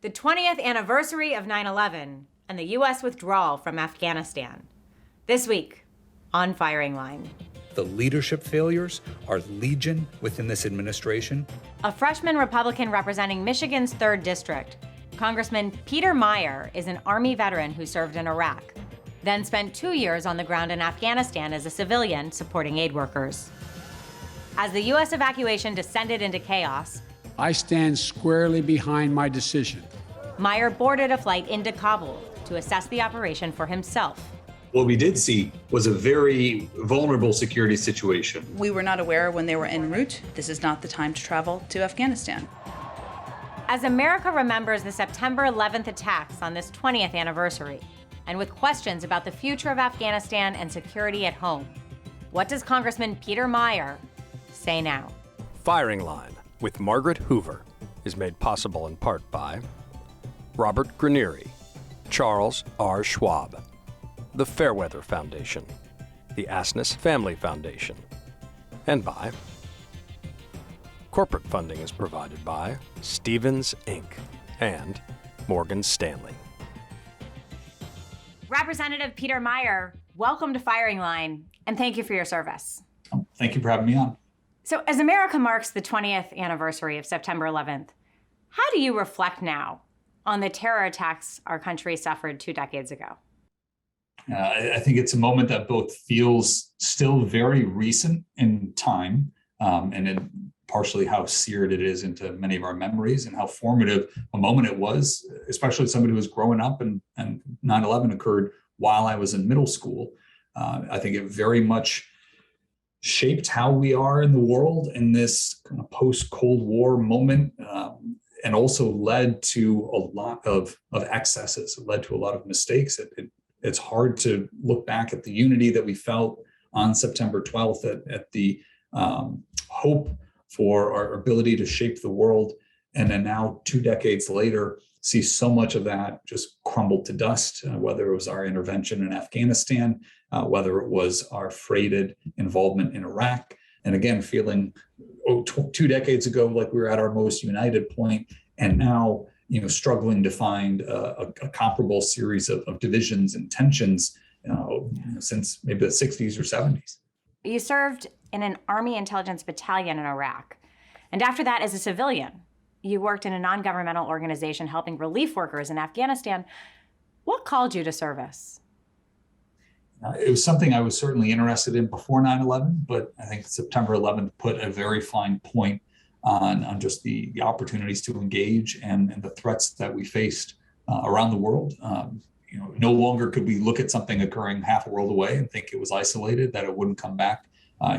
the 20th anniversary of 9/11 and the U.S. withdrawal from Afghanistan. This week on Firing Line. The leadership failures are legion within this administration. A freshman Republican representing Michigan's 3rd District, Congressman Peter Meijer is an Army veteran who served in Iraq, then spent 2 years on the ground in Afghanistan as a civilian supporting aid workers. As the U.S. evacuation descended into chaos, I stand squarely behind my decision. Meijer boarded a flight into Kabul to assess the operation for himself. What we did see was a very vulnerable security situation. We were not aware when they were en route. This is not the time to travel to Afghanistan. As America remembers the September 11th attacks on this 20th anniversary, and with questions about the future of Afghanistan and security at home, what does Congressman Peter Meijer say now? Firing Line with Margaret Hoover is made possible in part by Robert Granieri, Charles R. Schwab, the Fairweather Foundation, the Asness Family Foundation, and by corporate funding is provided by Stevens Inc. and Morgan Stanley. Representative Peter Meijer, welcome to Firing Line, and thank you for your service. Thank you for having me on. So as America marks the 20th anniversary of September 11th, how do you reflect now on the terror attacks our country suffered 2 decades ago? I think it's a moment that both feels still very recent in time, and in partially how seared it is into many of our memories and how formative a moment it was, especially somebody who was growing up and 9/11 occurred while I was in middle school. I think it very much shaped how we are in the world in this kind of post-Cold War moment, and also led to a lot of excesses. It led to a lot of mistakes. It's hard to look back at the unity that we felt on September 12th, at the hope for our ability to shape the world. And then now 2 decades later, see so much of that just crumbled to dust, whether it was our intervention in Afghanistan, whether it was our freighted involvement in Iraq. And again, feeling 2 decades ago like we were at our most united point, and now struggling to find a comparable series of divisions and tensions since maybe the 60s or 70s. You served in an Army intelligence battalion in Iraq. And after that, as a civilian, you worked in a non-governmental organization helping relief workers in Afghanistan. What called you to service? It was something I was certainly interested in before 9/11, but I think September 11th put a very fine point on just the opportunities to engage and the threats that we faced around the world. No longer could we look at something occurring half a world away and think it was isolated, that it wouldn't come back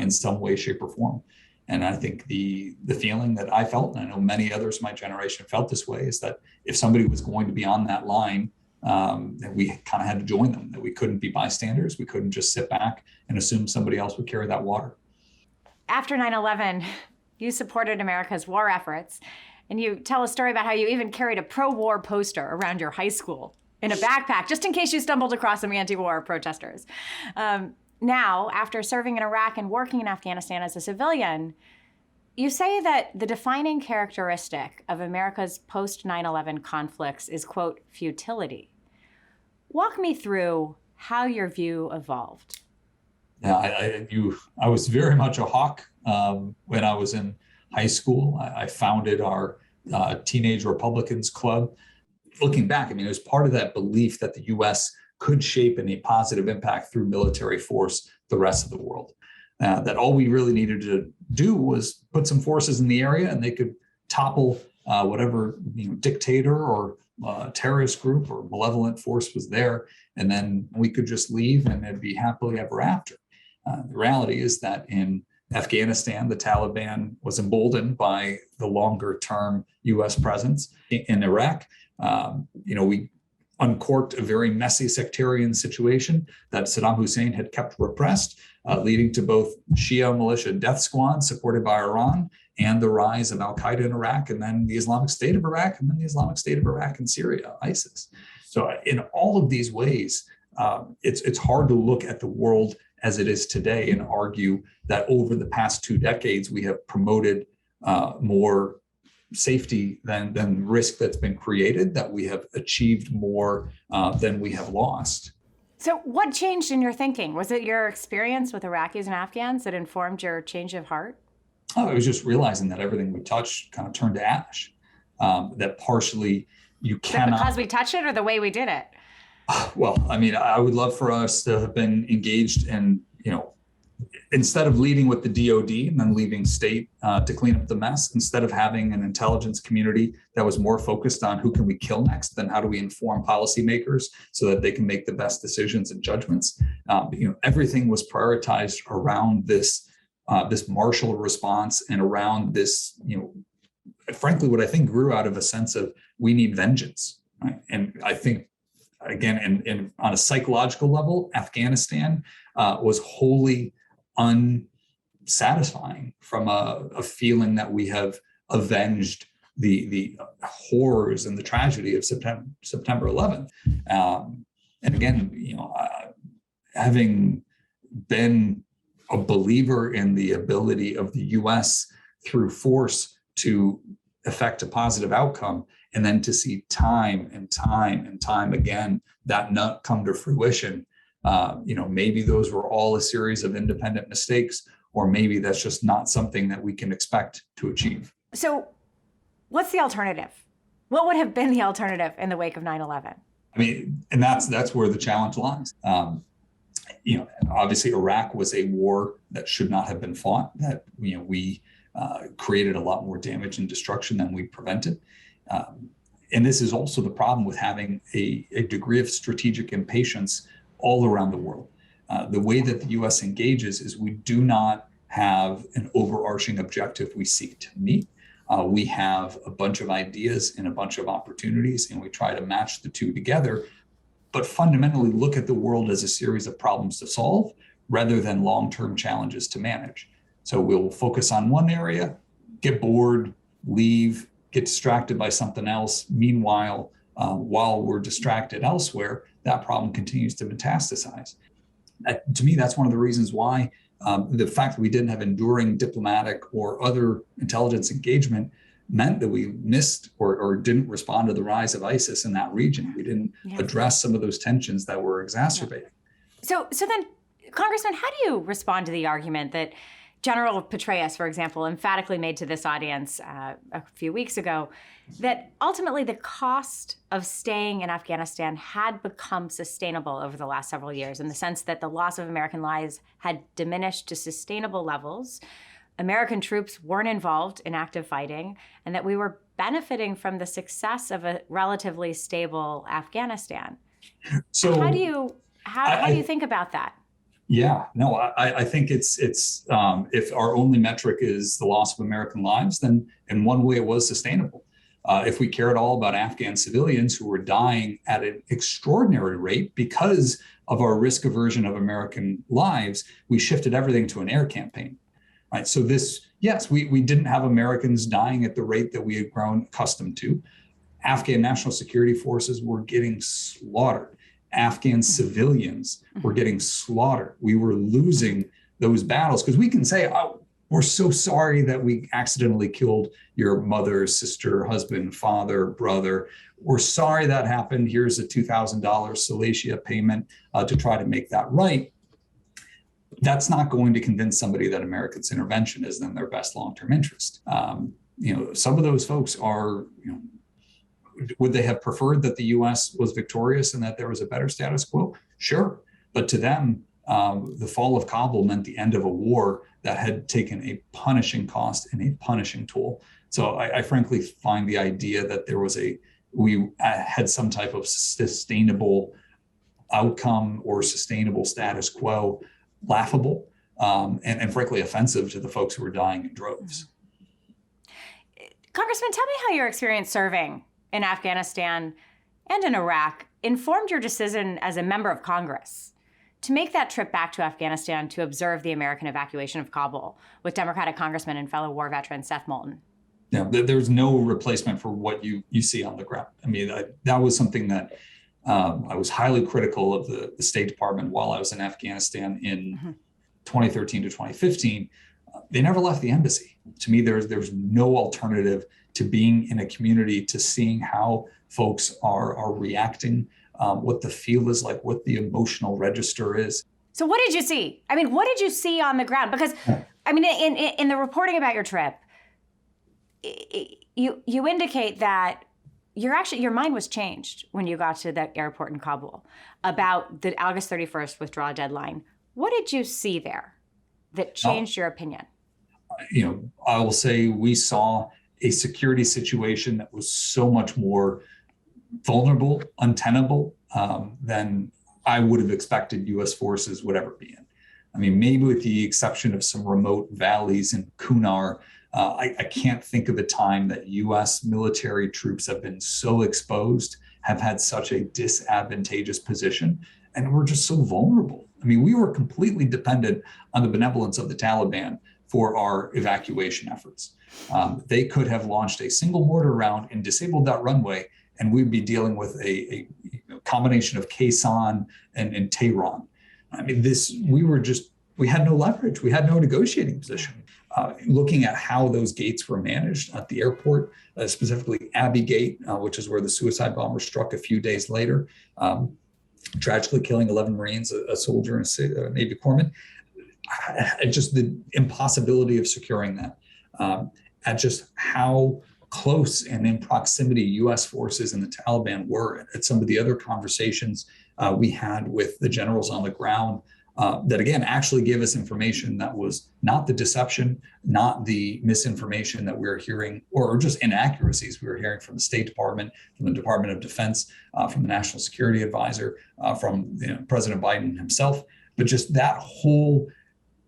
in some way, shape, or form. And I think the feeling that I felt, and I know many others in my generation felt this way, is that if somebody was going to be on that line, that we kind of had to join them, that we couldn't be bystanders. We couldn't just sit back and assume somebody else would carry that water. After 9/11, you supported America's war efforts, and you tell a story about how you even carried a pro-war poster around your high school in a backpack, just in case you stumbled across some anti-war protesters. Now, after serving in Iraq and working in Afghanistan as a civilian, you say that the defining characteristic of America's post-9/11 conflicts is, quote, futility. Walk me through how your view evolved. Yeah, I was very much a hawk when I was in high school. I founded our Teenage Republicans Club. Looking back, it was part of that belief that the U.S. could shape any positive impact through military force the rest of the world. That all we really needed to do was put some forces in the area, and they could topple whatever dictator or terrorist group or malevolent force was there, and then we could just leave and it'd be happily ever after. The reality is that in Afghanistan, the Taliban was emboldened by the longer-term U.S. presence. In Iraq, we uncorked a very messy sectarian situation that Saddam Hussein had kept repressed, leading to both Shia militia death squads supported by Iran and the rise of al-Qaeda in Iraq, and then the Islamic State of Iraq, and then the Islamic State of Iraq and Syria, ISIS. So in all of these ways, it's hard to look at the world as it is today and argue that over the past 2 decades, we have promoted more safety than risk that's been created, that we have achieved more than we have lost. So what changed in your thinking? Was it your experience with Iraqis and Afghans that informed your change of heart? Oh, I was just realizing that everything we touched kind of turned to ash. That partially you cannot. Because we touched it, or the way we did it? Well, I mean, I would love for us to have been engaged in, instead of leading with the DoD and then leaving state to clean up the mess, instead of having an intelligence community that was more focused on who can we kill next than how do we inform policymakers so that they can make the best decisions and judgments. Everything was prioritized around this martial response and around this, frankly, what I think grew out of a sense of we need vengeance. Right? And I think, again, and on a psychological level, Afghanistan was wholly unsatisfying from a feeling that we have avenged the horrors and the tragedy of September 11th. And again, having been a believer in the ability of the U.S. through force to effect a positive outcome, and then to see time and time and time again that not come to fruition. Maybe those were all a series of independent mistakes, or maybe that's just not something that we can expect to achieve. So what's the alternative? What would have been the alternative in the wake of 9/11? I mean, and that's where the challenge lies. Obviously Iraq was a war that should not have been fought, that, we created a lot more damage and destruction than we prevented. And this is also the problem with having a degree of strategic impatience all around the world. The way that the U.S. engages is we do not have an overarching objective we seek to meet. We have a bunch of ideas and a bunch of opportunities, and we try to match the two together, but fundamentally look at the world as a series of problems to solve rather than long-term challenges to manage. So we'll focus on one area, get bored, leave, get distracted by something else. Meanwhile, while we're distracted elsewhere, that problem continues to metastasize. To me, that's one of the reasons why the fact that we didn't have enduring diplomatic or other intelligence engagement meant that we missed or didn't respond to the rise of ISIS in that region. We didn't address some of those tensions that were exacerbating. So then, Congressman, how do you respond to the argument that General Petraeus, for example, emphatically made to this audience a few weeks ago that ultimately the cost of staying in Afghanistan had become sustainable over the last several years, in the sense that the loss of American lives had diminished to sustainable levels, American troops weren't involved in active fighting, and that we were benefiting from the success of a relatively stable Afghanistan. So how do you think about that? Yeah, no, I think it's if our only metric is the loss of American lives, then in one way it was sustainable. If we cared all about Afghan civilians who were dying at an extraordinary rate because of our risk aversion of American lives, we shifted everything to an air campaign. Right. So we didn't have Americans dying at the rate that we had grown accustomed to. Afghan national security forces were getting slaughtered. Afghan civilians were getting slaughtered. We were losing those battles because we can say, oh, we're so sorry that we accidentally killed your mother, sister, husband, father, brother. We're sorry that happened. Here's a $2,000 Salacia payment to try to make that right. That's not going to convince somebody that America's intervention is in their best long-term interest. Some of those folks are, would they have preferred that the U.S. was victorious and that there was a better status quo? Sure. But to them, the fall of Kabul meant the end of a war that had taken a punishing cost and a punishing toll. So I frankly find the idea that we had some type of sustainable outcome or sustainable status quo laughable and frankly offensive to the folks who were dying in droves. Congressman, tell me how your experience serving in Afghanistan and in Iraq informed your decision as a member of Congress to make that trip back to Afghanistan to observe the American evacuation of Kabul with Democratic Congressman and fellow war veteran Seth Moulton. Yeah, there's no replacement for what you see on the ground. I mean, that was something that I was highly critical of the State Department while I was in Afghanistan in 2013 to 2015. They never left the embassy. To me, there's no alternative to being in a community, to seeing how folks are reacting, what the feel is like, what the emotional register is. So what did you see? I mean, what did you see on the ground? Because, I mean, in the reporting about your trip, you indicate that your mind was changed when you got to the airport in Kabul about the August 31st withdrawal deadline. What did you see there that changed your opinion? I will say we saw a security situation that was so much more vulnerable, untenable than I would have expected U.S. forces would ever be in. I mean, maybe with the exception of some remote valleys in Kunar, I can't think of a time that U.S. military troops have been so exposed, have had such a disadvantageous position, and we're just so vulnerable. I mean, we were completely dependent on the benevolence of the Taliban for our evacuation efforts. They could have launched a single mortar round and disabled that runway, and we'd be dealing with a combination of Kaysan and Tehran. I mean, we had no leverage. We had no negotiating position. Looking at how those gates were managed at the airport, specifically Abbey Gate, which is where the suicide bomber struck a few days later, tragically killing 11 Marines, a soldier, and a Navy corpsman. Just the impossibility of securing that, at just how close and in proximity U.S. forces and the Taliban were at some of the other conversations we had with the generals on the ground, that again actually gave us information that was not the deception, not the misinformation that we were hearing, or just inaccuracies we were hearing from the State Department, from the Department of Defense, from the National Security Advisor, from President Biden himself. But just that whole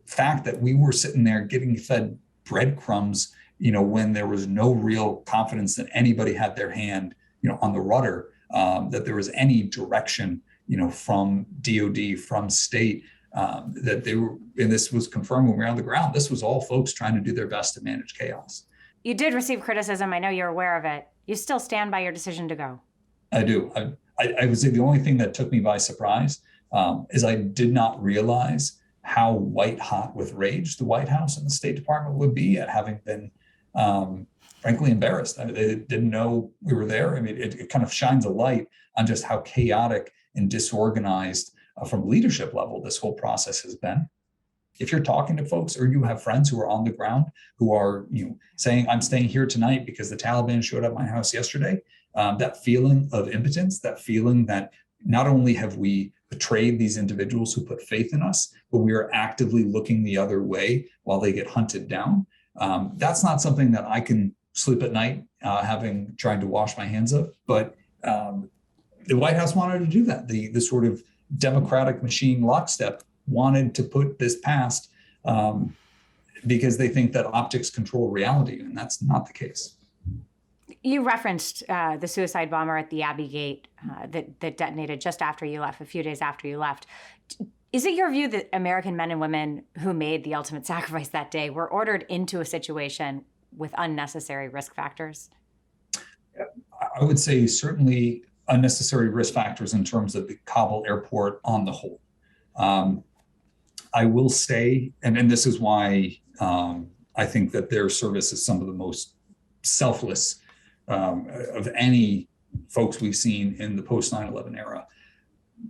fact that we were sitting there getting fed breadcrumbs, when there was no real confidence that anybody had their hand, on the rudder, that there was any direction, from DOD, from state, that they were, and this was confirmed when we were on the ground, this was all folks trying to do their best to manage chaos. You did receive criticism. I know you're aware of it. You still stand by your decision to go. I do. I would say the only thing that took me by surprise is I did not realize how white hot with rage the White House and the State Department would be at having been, frankly, embarrassed. I mean, they didn't know we were there. I mean, it kind of shines a light on just how chaotic and disorganized from leadership level this whole process has been. If you're talking to folks or you have friends who are on the ground who are, saying, I'm staying here tonight because the Taliban showed up at my house yesterday, that feeling of impotence, that feeling that not only have we betrayed these individuals who put faith in us, but we are actively looking the other way while they get hunted down. That's not something that I can sleep at night, trying to wash my hands of. But the White House wanted to do that. The sort of democratic machine lockstep wanted to put this past because they think that optics control reality, and that's not the case. You referenced the suicide bomber at the Abbey Gate that detonated just after you left, a few days after you left. Is it your view that American men and women who made the ultimate sacrifice that day were ordered into a situation with unnecessary risk factors? I would say certainly unnecessary risk factors in terms of the Kabul airport on the whole. I will say, and this is why I think that their service is some of the most selfless of any folks we've seen in the post 9/11 era,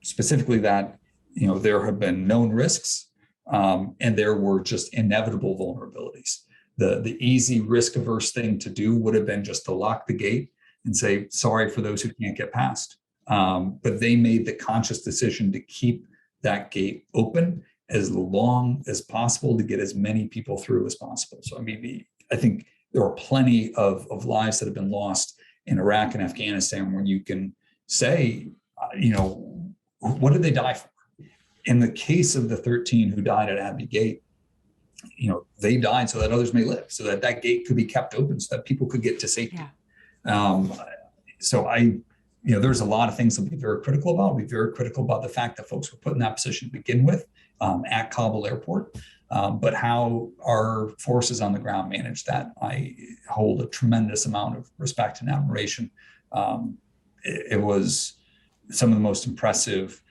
specifically that, there have been known risks and there were just inevitable vulnerabilities. The easy risk averse thing to do would have been just to lock the gate and say, sorry for those who can't get past. But they made the conscious decision to keep that gate open as long as possible to get as many people through as possible. So, I mean, I think there are plenty of lives that have been lost in Iraq and Afghanistan where you can say, what did they die for? In the case of the 13 who died at Abbey Gate, they died so that others may live, so that gate could be kept open so that people could get to safety. Yeah. So there's a lot of things to be very critical about. I'll be very critical about the fact that folks were put in that position to begin with at Kabul airport. But how our forces on the ground manage that, I hold a tremendous amount of respect and admiration. It was some of the most impressive,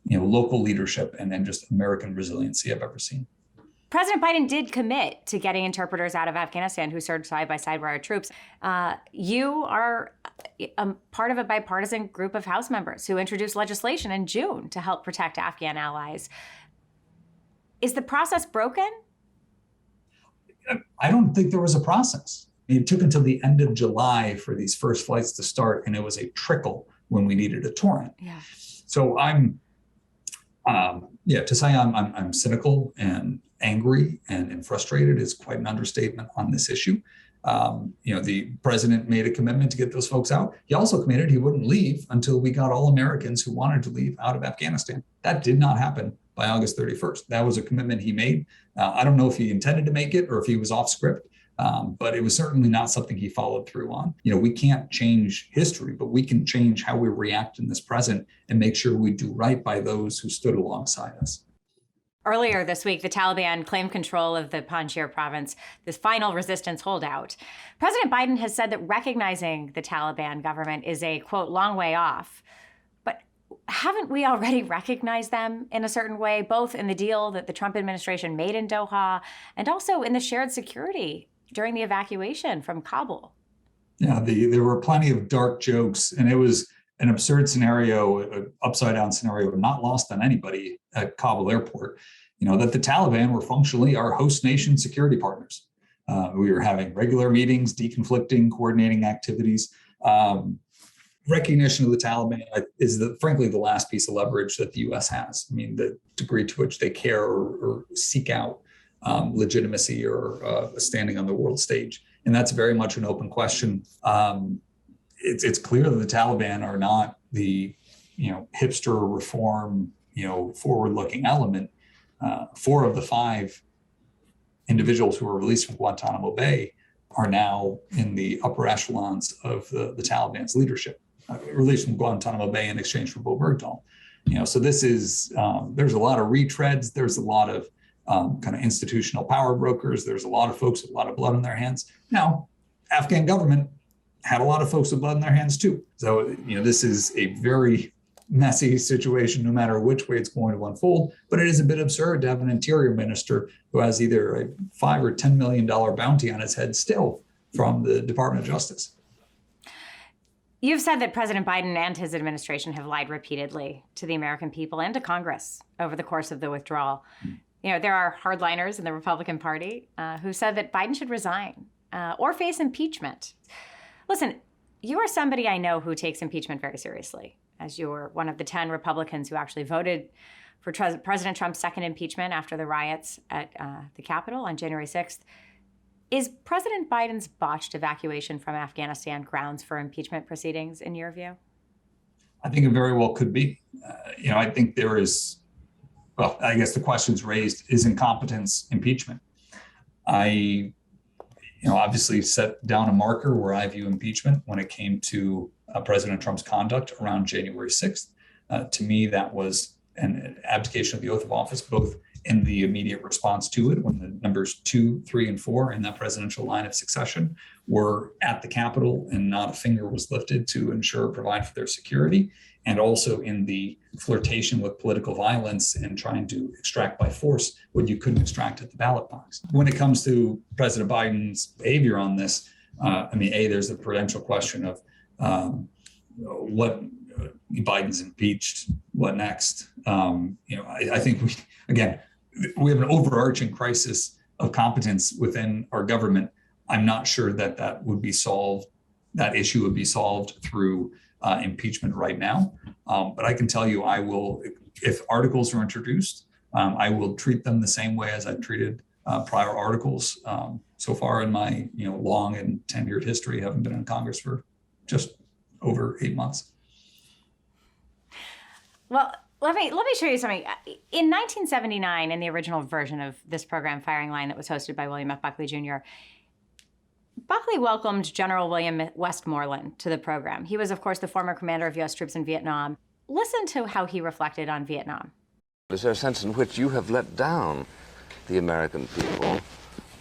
local leadership and then just American resiliency I've ever seen. President Biden did commit to getting interpreters out of Afghanistan who served side by side with our troops. You are a part of a bipartisan group of House members who introduced legislation in June to help protect Afghan allies. Is the process broken? I don't think there was a process. It took until the end of July for these first flights to start, and it was a trickle when we needed a torrent. Yeah. So to say I'm cynical and angry and frustrated is quite an understatement on this issue. The president made a commitment to get those folks out. He also committed he wouldn't leave until we got all Americans who wanted to leave out of Afghanistan. That did not happen by August 31st. That was a commitment he made. I don't know if he intended to make it or if he was off script, but it was certainly not something he followed through on. We can't change history, but we can change how we react in this present and make sure we do right by those who stood alongside us. Earlier this week, the Taliban claimed control of the Panjshir province, this final resistance holdout. President Biden has said that recognizing the Taliban government is a, quote, long way off. But haven't we already recognized them in a certain way, both in the deal that the Trump administration made in Doha and also in the shared security during the evacuation from Kabul? Yeah, there were plenty of dark jokes, and it was an absurd scenario, an upside down scenario, not lost on anybody at Kabul airport, that the Taliban were functionally our host nation security partners. We were having regular meetings, deconflicting, coordinating activities. Recognition of the Taliban is frankly the last piece of leverage that the U.S. has. The degree to which they care or seek out legitimacy or standing on the world stage. And that's very much an open question. It's clear that the Taliban are not the, hipster reform, forward-looking element. 4 of the 5 individuals who were released from Guantanamo Bay are now in the upper echelons of the Taliban's leadership, released from Guantanamo Bay in exchange for Bo Bergdahl. So this is, there's a lot of retreads. There's a lot of kind of institutional power brokers. There's a lot of folks with a lot of blood on their hands. Now, Afghan government had a lot of folks with blood in their hands too. So, this is a very messy situation, no matter which way it's going to unfold. But it is a bit absurd to have an interior minister who has either a $5 or $10 million bounty on his head still from the Department of Justice. You've said that President Biden and his administration have lied repeatedly to the American people and to Congress over the course of the withdrawal. There are hardliners in the Republican Party who said that Biden should resign or face impeachment. Listen, you are somebody I know who takes impeachment very seriously, as you were one of the 10 Republicans who actually voted for President Trump's second impeachment after the riots at the Capitol on January 6th. Is President Biden's botched evacuation from Afghanistan grounds for impeachment proceedings, in your view? I think it very well could be. I think there is, I guess the questions raised, is incompetence impeachment? I obviously set down a marker where I view impeachment when it came to President Trump's conduct around January 6th. To me, that was an abdication of the oath of office, both in the immediate response to it, when the numbers 2, 3, and 4 in that presidential line of succession were at the Capitol and not a finger was lifted to ensure provide for their security, and also in the flirtation with political violence and trying to extract by force what you couldn't extract at the ballot box. When it comes to President Biden's behavior on this, there's the prudential question of what Biden's impeached, what next? I think we have an overarching crisis of competence within our government. I'm not sure that would be solved. That issue would be solved through impeachment right now. But I can tell you, I will, if articles are introduced, I will treat them the same way as I've treated prior articles. So far in my long and tenured history, haven't been in Congress for just over 8 months. Well, let me show you something. In 1979, in the original version of this program, Firing Line, that was hosted by William F. Buckley Jr., Buckley welcomed General William Westmoreland to the program. He was, of course, the former commander of U.S. troops in Vietnam. Listen to how he reflected on Vietnam. Is there a sense in which you have let down the American people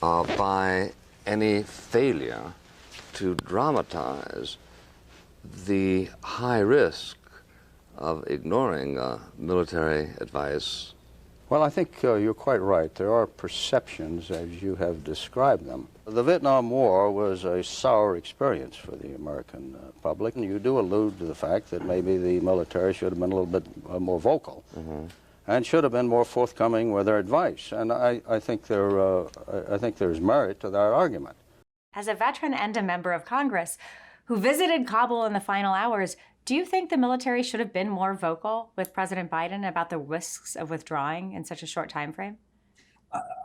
by any failure to dramatize the high risk of ignoring military advice Well, I think you're quite right. There are perceptions as you have described them. The Vietnam War was a sour experience for the American public, and you do allude to the fact that maybe the military should have been a little bit more vocal and should have been more forthcoming with their advice. And I think there's merit to that argument. As a veteran and a member of Congress who visited Kabul in the final hours, do you think the military should have been more vocal with President Biden about the risks of withdrawing in such a short time frame?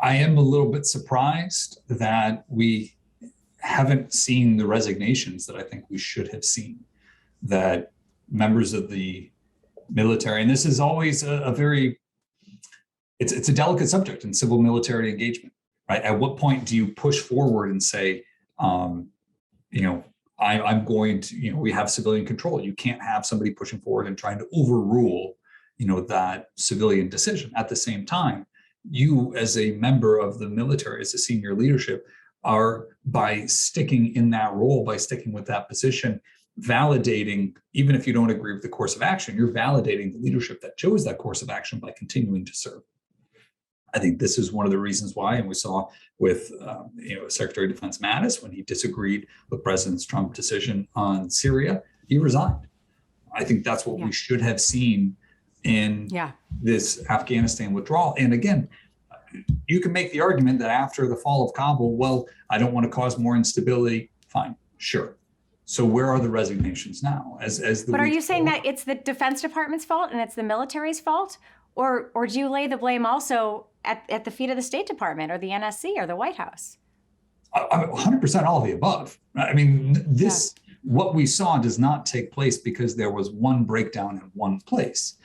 I am a little bit surprised that we haven't seen the resignations that I think we should have seen, that members of the military, and this is always it's a delicate subject in civil military engagement, right? At what point do you push forward and say, I'm going to, we have civilian control. You can't have somebody pushing forward and trying to overrule, that civilian decision. At the same time, you as a member of the military, as a senior leadership, are, by sticking in that role, by sticking with that position, validating, even if you don't agree with the course of action, you're validating the leadership that chose that course of action by continuing to serve. I think this is one of the reasons why, and we saw with Secretary of Defense Mattis, when he disagreed with President Trump's decision on Syria, he resigned. I think that's what we should have seen in this Afghanistan withdrawal. And again, you can make the argument that after the fall of Kabul, well, I don't want to cause more instability. Fine, sure. So where are the resignations now? But are you saying that it's the Defense Department's fault and it's the military's fault? Or do you lay the blame also at the feet of the State Department or the NSC or the White House? 100% all of the above. I mean, what we saw does not take place because there was one breakdown in one place.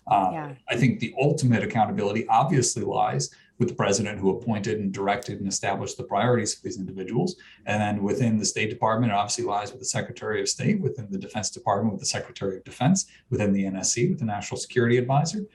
I think the ultimate accountability obviously lies with the president, who appointed and directed and established the priorities for these individuals. And then within the State Department, it obviously lies with the Secretary of State, within the Defense Department, with the Secretary of Defense, within the NSC, with the National Security Advisor.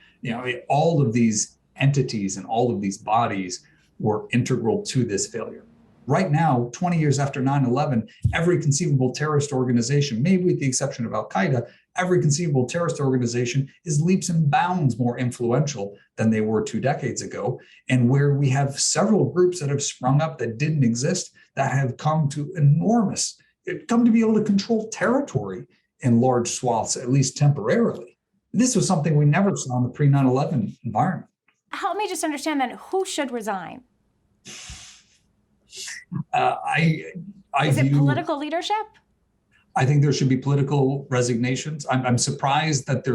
All of these entities and all of these bodies were integral to this failure. Right now, 20 years after 9/11, every conceivable terrorist organization, maybe with the exception of Al-Qaeda, every conceivable terrorist organization is leaps and bounds more influential than they were 2 decades ago. And where we have several groups that have sprung up that didn't exist, that have come to be able to control territory in large swaths, at least temporarily. This was something we never saw in the pre-9/11 environment. Help me just understand then, who should resign? Is it political leadership? I think there should be political resignations. I'm surprised that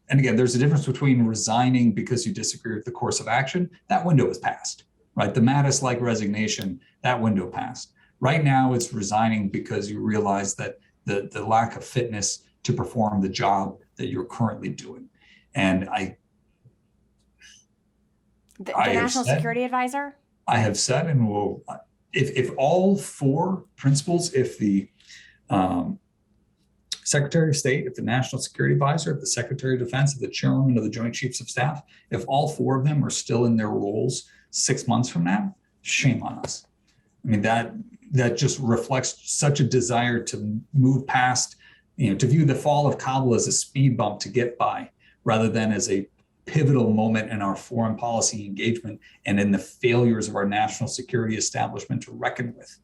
and again, there's a difference between resigning because you disagree with the course of action. That window is passed, right? The Mattis-like resignation, that window passed. Right now, it's resigning because you realize that the lack of fitness to perform the job that you're currently doing. And the National Security Advisor? I have said, and will, if all four principles, if the Secretary of State, if the National Security Advisor, if the Secretary of Defense, if the Chairman of the Joint Chiefs of Staff, if all four of them are still in their roles 6 months from now, shame on us. I mean, that just reflects such a desire to move past, to view the fall of Kabul as a speed bump to get by, rather than as a pivotal moment in our foreign policy engagement and in the failures of our national security establishment to reckon with.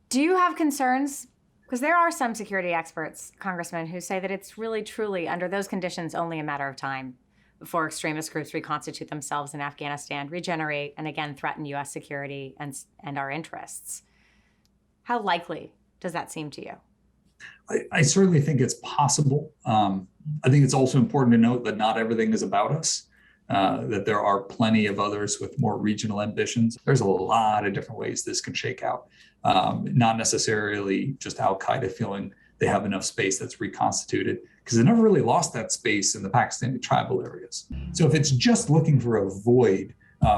Do you have concerns? Because there are some security experts, Congressman, who say that it's really, truly, under those conditions, only a matter of time before extremist groups reconstitute themselves in Afghanistan, regenerate, and again threaten U.S. security and our interests. How likely does that seem to you? I certainly think it's possible. I think it's also important to note that not everything is about us, that there are plenty of others with more regional ambitions. There's a lot of different ways this can shake out. Not necessarily just Al-Qaeda feeling they have enough space that's reconstituted, because they never really lost that space in the Pakistani tribal areas. So if it's just looking for a void,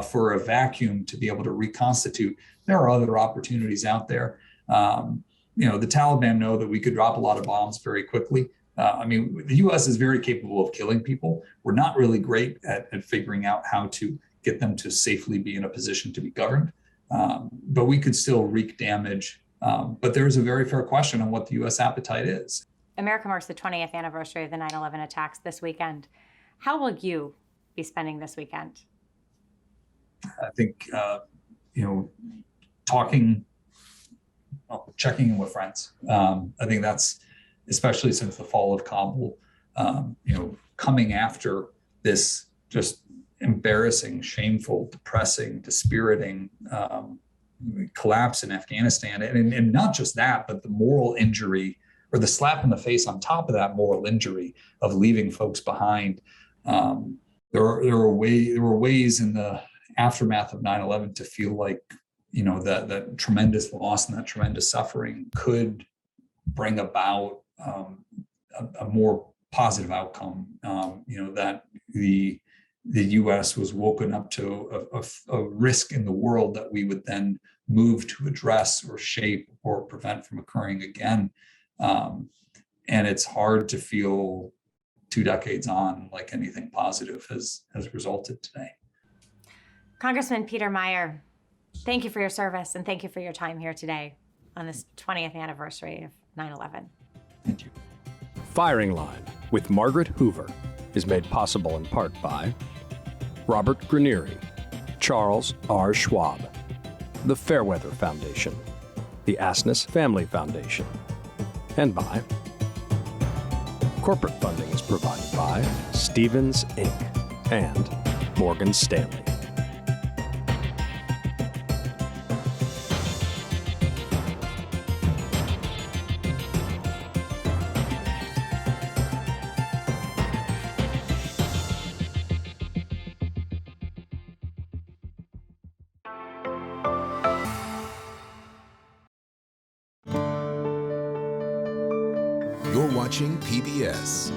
for a vacuum to be able to reconstitute, there are other opportunities out there. The Taliban know that we could drop a lot of bombs very quickly. The U.S. is very capable of killing people. We're not really great at figuring out how to get them to safely be in a position to be governed. But we could still wreak damage. But there is a very fair question on what the U.S. appetite is. America marks the 20th anniversary of the 9/11 attacks this weekend. How will you be spending this weekend? I think, checking in with friends. I think that's, especially since the fall of Kabul, coming after this just embarrassing, shameful, depressing, dispiriting collapse in Afghanistan. And not just that, but the moral injury or the slap in the face on top of that moral injury of leaving folks behind. There were ways in the aftermath of 9/11 to feel like, that tremendous loss and that tremendous suffering could bring about a more positive outcome. That the U.S. was woken up to a risk in the world that we would then move to address or shape or prevent from occurring again. And it's hard to feel 2 decades on like anything positive has resulted today. Congressman Peter Meijer, thank you for your service and thank you for your time here today on this 20th anniversary of 9/11. Thank you. Firing Line with Margaret Hoover is made possible in part by Robert Granieri, Charles R. Schwab, the Fairweather Foundation, the Asness Family Foundation, and by corporate funding is provided by Stevens Inc. and Morgan Stanley. You're watching PBS.